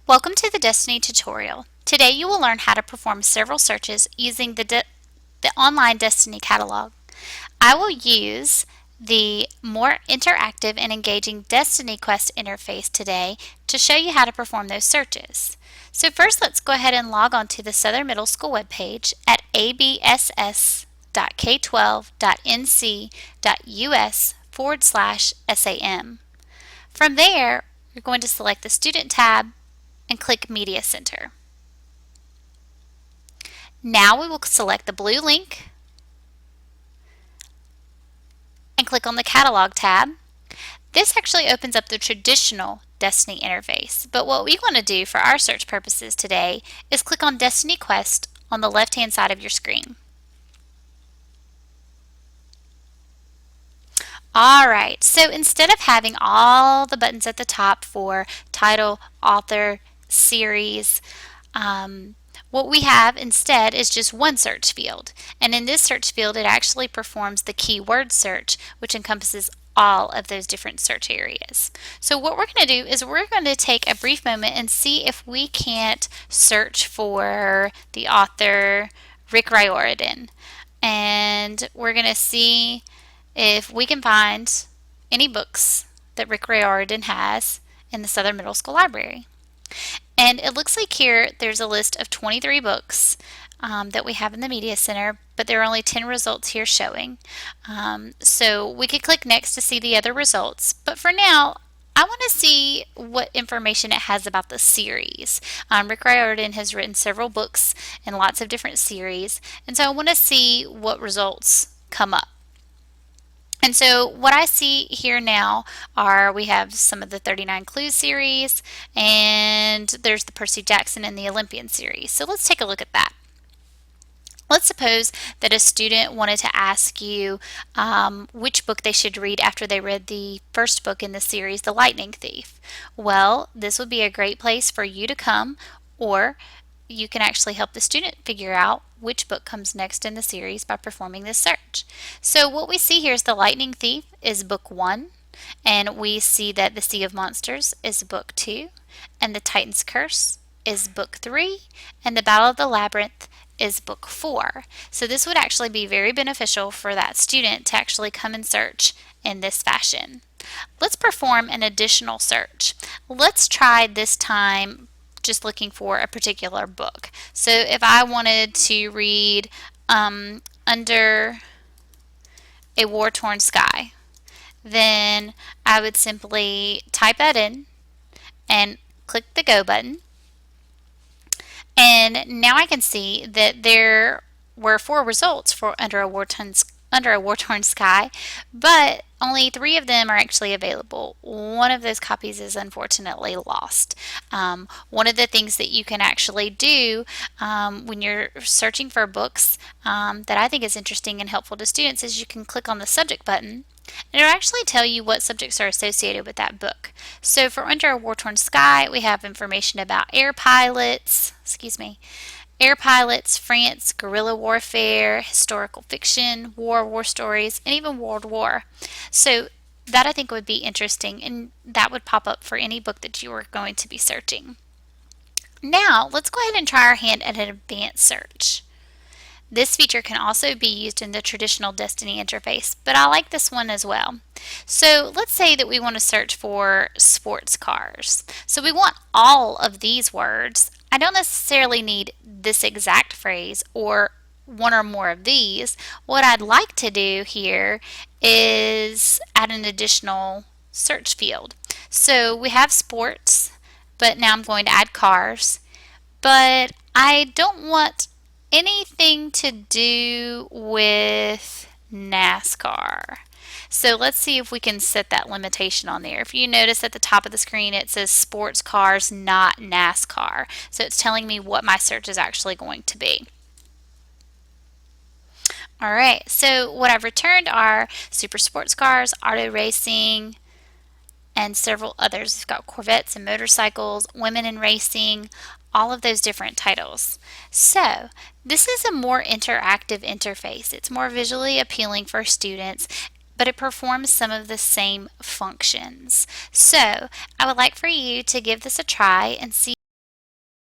Welcome to the Destiny tutorial. Today you will learn how to perform several searches using the online Destiny catalog. I will use the more interactive and engaging Destiny Quest interface today to show you how to perform those searches. So first, let's go ahead and log on to the Southern Middle School webpage at abss.k12.nc.us/SAM. From there, you're going to select the Student tab and click Media Center. Now we will select the blue link and click on the Catalog tab. This actually opens up the traditional Destiny interface, but what we want to do for our search purposes today is click on Destiny Quest on the left-hand side of your screen. Alright, so instead of having all the buttons at the top for title, author, series, what we have instead is just one search field. And in this search field, it actually performs the keyword search, which encompasses all of those different search areas. So what we're going to do is we're going to take a brief moment and see if we can't search for the author Rick Riordan. And we're going to see if we can find any books that Rick Riordan has in the Southern Middle School Library. And it looks like here there's a list of 23 books that we have in the Media Center, but there are only 10 results here showing. So we could click next to see the other results, but for now I want to see what information it has about the series. Rick Riordan has written several books in lots of different series, and so I want to see what results come up. And so what I see here now are we have some of the 39 Clues series, and there's the Percy Jackson and the Olympian series. So let's take a look at that. Let's suppose that a student wanted to ask you which book they should read after they read the first book in the series, The Lightning Thief. Well, this would be a great place for you to come, or you can actually help the student figure out which book comes next in the series by performing this search. So what we see here is The Lightning Thief is book 1, and we see that The Sea of Monsters is book 2, and The Titan's Curse is book 3, and The Battle of the Labyrinth is book 4. So this would actually be very beneficial for that student to actually come and search in this fashion. Let's perform an additional search. Let's try this time just looking for a particular book. So if I wanted to read Under a War-Torn Sky, then I would simply type that in and click the Go button. And now I can see that there were 4 results for Under a War-Torn Sky, but only 3 of them are actually available. One of those copies is unfortunately lost. One of the things that you can actually do when you're searching for books that I think is interesting and helpful to students is you can click on the subject button, and it'll actually tell you what subjects are associated with that book. So for Under a War-Torn Sky, we have information about air pilots, France, guerrilla warfare, historical fiction, war stories, and even World War. So that I think would be interesting, and that would pop up for any book that you are going to be searching. Now, let's go ahead and try our hand at an advanced search. This feature can also be used in the traditional Destiny interface, but I like this one as well. So let's say that we want to search for sports cars. So we want all of these words. I don't necessarily need this exact phrase or one or more of these. What I'd like to do here is add an additional search field. So we have sports, but now I'm going to add cars. But I don't want anything to do with NASCAR. So let's see if we can set that limitation on there. If you notice at the top of the screen it says sports cars, not NASCAR. So it's telling me what my search is actually going to be. Alright, so what I've returned are super sports cars, auto racing, and several others. We've got Corvettes and motorcycles, women in racing, all of those different titles. So this is a more interactive interface. It's more visually appealing for students, but it performs some of the same functions. So I would like for you to give this a try and see